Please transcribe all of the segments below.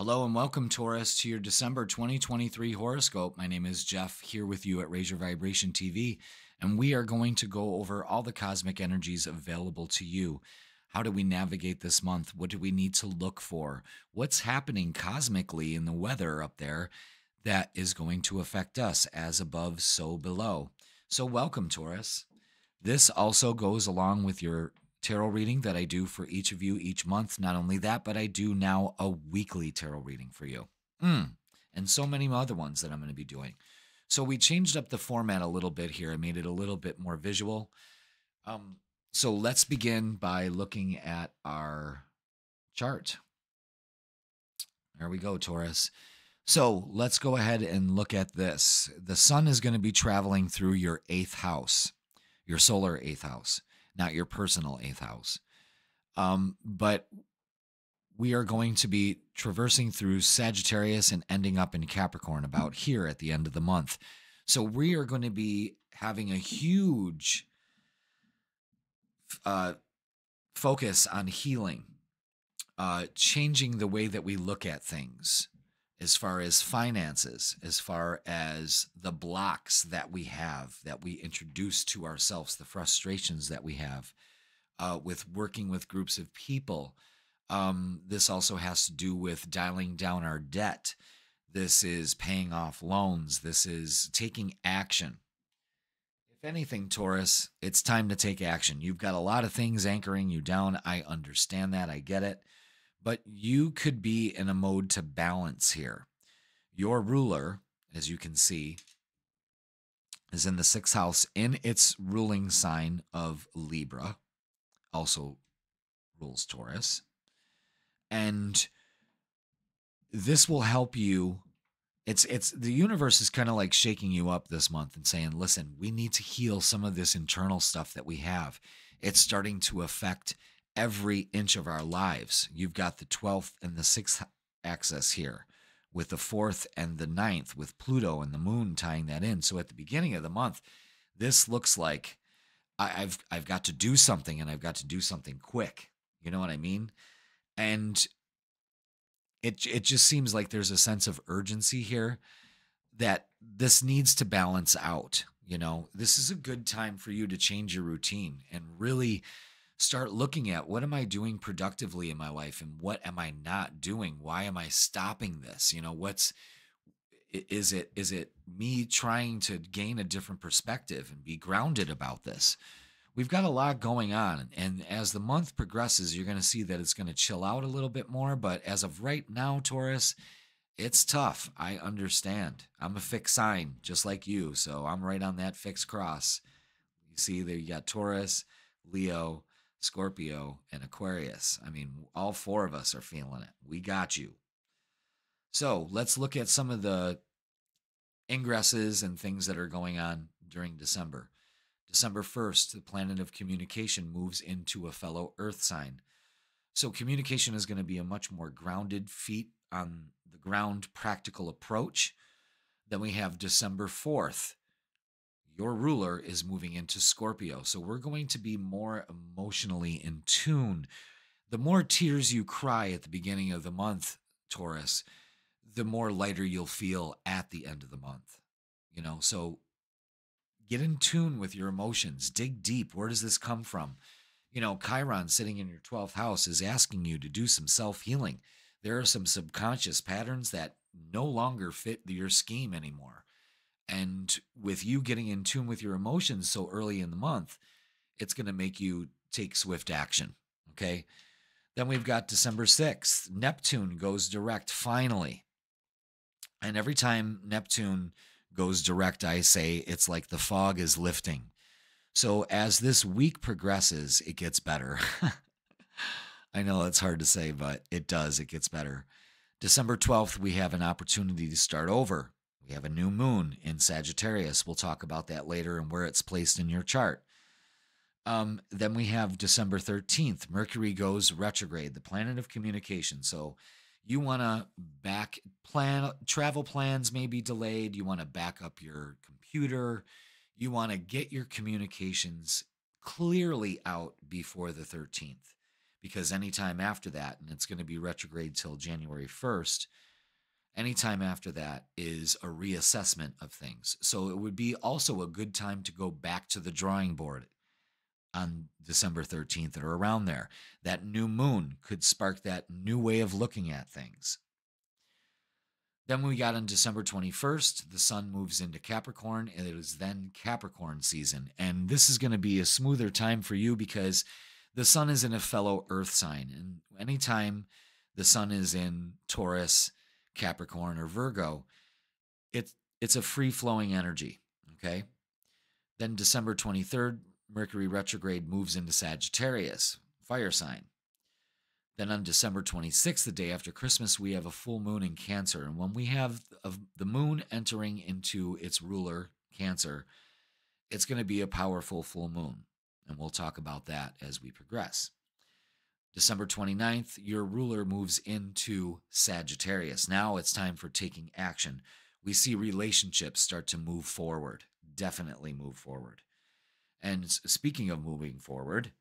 Hello and welcome, Taurus, to your December 2023 horoscope. My name is Jeff, here with you at Raise Your Vibration TV, and we are going to go over all the cosmic energies available to you. How do we navigate this month? What do we need to look for? What's happening cosmically in the weather up there that is going to affect us as above, so below? So, welcome, Taurus. This also goes along with your tarot reading that I do for each of you each month. Not only that, but I do now a weekly tarot reading for you. And so many other ones that I'm going to be doing. So we changed up the format a little bit here. I made it a little bit more visual. So let's begin by looking at our chart. There we go, Taurus. So let's go ahead and look at this. The sun is going to be traveling through your eighth house, your solar eighth house, not your personal eighth house. But we are going to be traversing through Sagittarius and ending up in Capricorn about here at the end of the month. So we are going to be having a huge focus on healing, changing the way that we look at things as far as finances, as far as the blocks that we have, that we introduce to ourselves, the frustrations that we have with working with groups of people. This also has to do with dialing down our debt. This is paying off loans. This is taking action. If anything, Taurus, it's time to take action. You've got a lot of things anchoring you down. I understand that. I get it. But you could be in a mode to balance here. Your ruler, as you can see, is in the sixth house in its ruling sign of Libra, also rules Taurus. And this will help you. It's the universe is kind of like shaking you up this month and saying, listen, we need to heal some of this internal stuff that we have. It's starting to affect every inch of our lives. You've got the 12th and the 6th axis here, with the 4th and the 9th, with Pluto and the moon tying that in. So at the beginning of the month, this looks like I've got to do something, and I've got to do something quick. You know what I mean? And it just seems like there's a sense of urgency here that this needs to balance out. This is a good time for you to change your routine and really start looking at, what am I doing productively in my life and what am I not doing? Why am I stopping this? Is it me trying to gain a different perspective and be grounded about this? We've got a lot going on, and as the month progresses, you're going to see that it's going to chill out a little bit more. But as of right now, Taurus, it's tough. I understand. I'm a fixed sign, just like you, so I'm right on that fixed cross. You see there, you got Taurus, Leo, Scorpio, and Aquarius. I mean, all four of us are feeling it. We got you. So let's look at some of the ingresses and things that are going on during December. December 1st, the planet of communication moves into a fellow Earth sign. So communication is going to be a much more grounded, feet on the ground, practical approach. Then we have December 4th. Your ruler is moving into Scorpio. So we're going to be more emotionally in tune. The more tears you cry at the beginning of the month, Taurus, the more lighter you'll feel at the end of the month. So get in tune with your emotions. Dig deep. Where does this come from? Chiron sitting in your 12th house is asking you to do some self-healing. There are some subconscious patterns that no longer fit your scheme anymore. And with you getting in tune with your emotions so early in the month, it's going to make you take swift action. Okay. Then we've got December 6th. Neptune goes direct finally. And every time Neptune goes direct, I say it's like the fog is lifting. So as this week progresses, it gets better. I know it's hard to say, but it does. It gets better. December 12th, we have an opportunity to start over. We have a new moon in Sagittarius. We'll talk about that later and where it's placed in your chart. Then we have December 13th. Mercury goes retrograde, the planet of communication. So you want to travel plans may be delayed. You want to back up your computer. You want to get your communications clearly out before the 13th, because anytime after that, and it's going to be retrograde till January 1st, anytime after that is a reassessment of things. So it would be also a good time to go back to the drawing board on December 13th or around there. That new moon could spark that new way of looking at things. Then we got on December 21st, the sun moves into Capricorn, and it is then Capricorn season. And this is going to be a smoother time for you because the sun is in a fellow earth sign. And anytime the sun is in Taurus, Capricorn, or Virgo, it's a free-flowing energy, okay? Then December 23rd, Mercury retrograde moves into Sagittarius, fire sign. Then on December 26th, the day after Christmas, we have a full moon in Cancer. And when we have the moon entering into its ruler, Cancer, it's going to be a powerful full moon. And we'll talk about that as we progress. December 29th, your ruler moves into Sagittarius. Now it's time for taking action. We see relationships start to move forward, definitely move forward. And speaking of moving forward,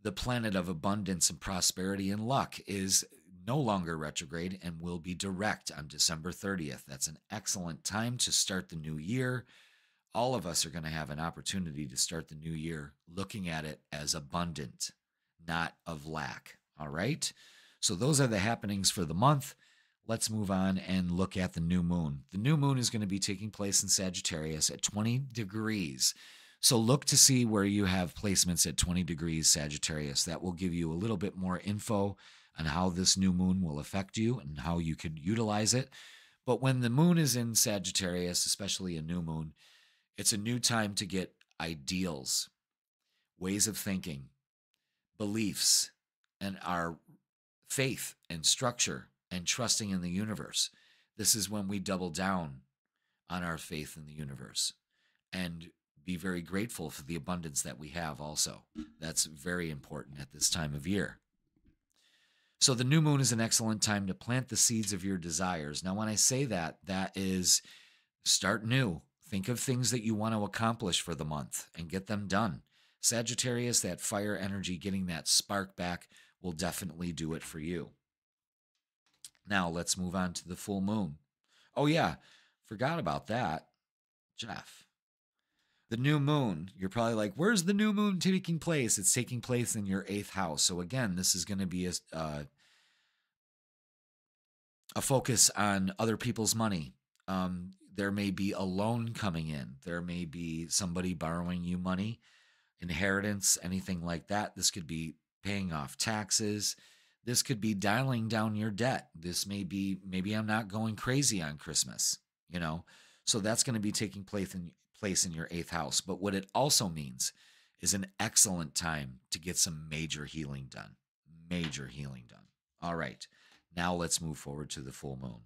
the planet of abundance and prosperity and luck is no longer retrograde and will be direct on December 30th. That's an excellent time to start the new year. All of us are going to have an opportunity to start the new year looking at it as abundant, not of lack. All right? So those are the happenings for the month. Let's move on and look at the new moon. The new moon is going to be taking place in Sagittarius at 20 degrees. So look to see where you have placements at 20 degrees Sagittarius. That will give you a little bit more info on how this new moon will affect you and how you could utilize it. But when the moon is in Sagittarius, especially a new moon, it's a new time to get ideals, ways of thinking, beliefs, and our faith and structure and trusting in the universe. This is when we double down on our faith in the universe and be very grateful for the abundance that we have also. That's very important at this time of year. So the new moon is an excellent time to plant the seeds of your desires. Now, when I say that, that is start new. Think of things that you want to accomplish for the month and get them done. Sagittarius, that fire energy, getting that spark back will definitely do it for you. Now, let's move on to the full moon. Oh, yeah, forgot about that. Jeff. The new moon, you're probably like, where's the new moon taking place? It's taking place in your 8th house. So again, this is going to be a focus on other people's money. There may be a loan coming in. There may be somebody borrowing you money, inheritance, anything like that. This could be paying off taxes. This could be dialing down your debt. This may be, maybe I'm not going crazy on Christmas, you know? So that's going to be taking place in your 8th house. But what it also means is an excellent time to get some major healing done. Major healing done. All right. Now let's move forward to the full moon.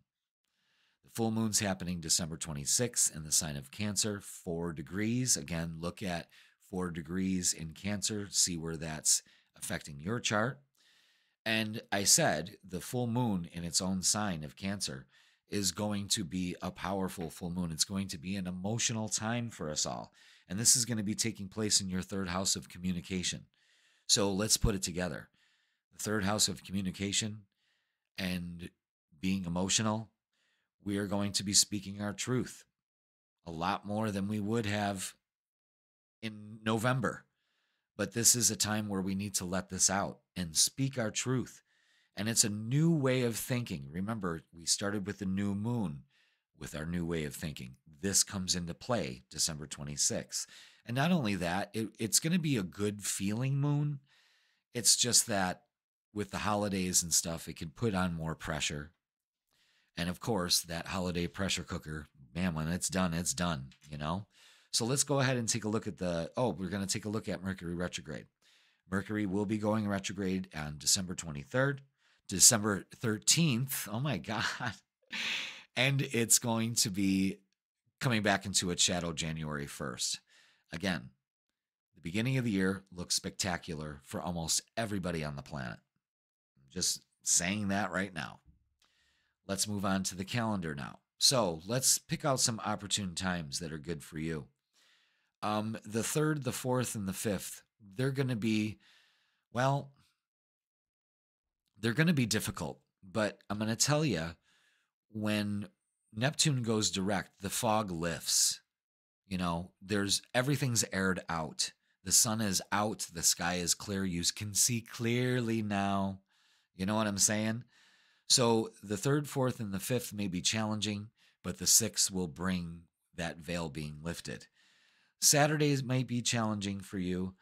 The full moon's happening December 26th in the sign of Cancer, 4 degrees. Again, look at 4 degrees in Cancer, see where that's affecting your chart. And I said the full moon in its own sign of Cancer is going to be a powerful full moon. It's going to be an emotional time for us all. And this is going to be taking place in your 3rd house of communication. So let's put it together. The 3rd house of communication and being emotional, we are going to be speaking our truth a lot more than we would have in November. But this is a time where we need to let this out and speak our truth. And it's a new way of thinking. Remember, we started with the new moon with our new way of thinking. This comes into play December 26th. And not only that, it's going to be a good feeling moon. It's just that with the holidays and stuff, it can put on more pressure. And of course, that holiday pressure cooker, man, when it's done, you know? So let's go ahead and take a look at we're going to take a look at Mercury retrograde. Mercury will be going retrograde on December 23rd, December 13th. Oh my God. And it's going to be coming back into its shadow January 1st. Again, the beginning of the year looks spectacular for almost everybody on the planet. I'm just saying that right now. Let's move on to the calendar now. So let's pick out some opportune times that are good for you. The 3rd, the 4th, and the 5th, they're going to be, well, They're going to be difficult, but I'm going to tell you, when Neptune goes direct, the fog lifts. There's everything's aired out. The sun is out, the sky is clear. You can see clearly now. You know what I'm saying? So the third, fourth, and the fifth may be challenging, but the sixth will bring that veil being lifted. Saturdays might be challenging for you,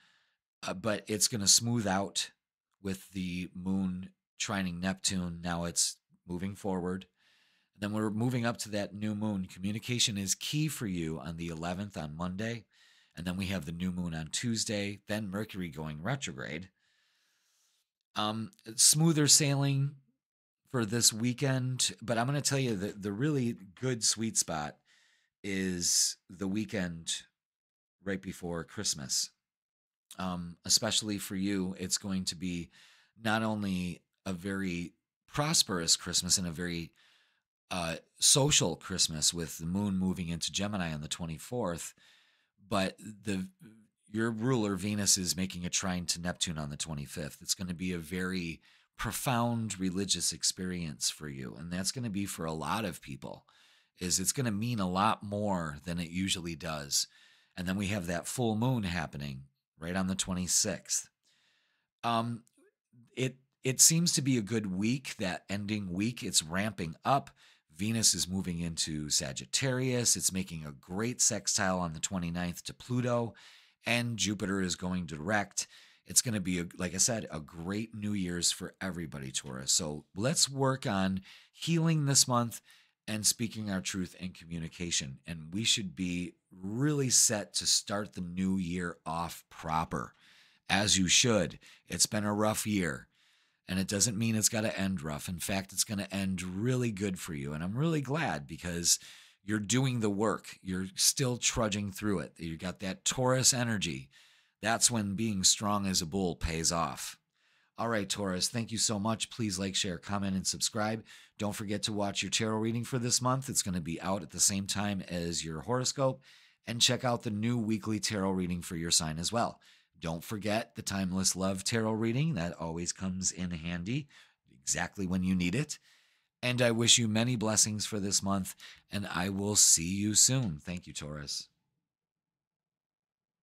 but it's going to smooth out with the moon trining Neptune. Now it's moving forward. And then we're moving up to that new moon. Communication is key for you on the 11th on Monday. And then we have the new moon on Tuesday, then Mercury going retrograde. Smoother sailing for this weekend, but I'm going to tell you that the really good sweet spot is the weekend right before Christmas. Especially for you, it's going to be not only a very prosperous Christmas and a very social Christmas with the moon moving into Gemini on the 24th, but your ruler Venus is making a trine to Neptune on the 25th. It's going to be a very profound religious experience for you, and that's going to be for a lot of people. It's going to mean a lot more than it usually does. And then we have that full moon happening right on the 26th. It seems to be a good week, that ending week. It's ramping up. Venus is moving into Sagittarius. It's making a great sextile on the 29th to Pluto, and Jupiter is going direct. It's going to be, like I said, a great New Year's for everybody, Taurus. So let's work on healing this month and speaking our truth and communication. And we should be really set to start the new year off proper, as you should. It's been a rough year, and it doesn't mean it's got to end rough. In fact, it's going to end really good for you. And I'm really glad, because you're doing the work. You're still trudging through it. You got that Taurus energy. That's when being strong as a bull pays off. All right, Taurus, thank you so much. Please like, share, comment, and subscribe. Don't forget to watch your tarot reading for this month. It's going to be out at the same time as your horoscope. And check out the new weekly tarot reading for your sign as well. Don't forget the Timeless Love tarot reading. That always comes in handy exactly when you need it. And I wish you many blessings for this month, and I will see you soon. Thank you, Taurus.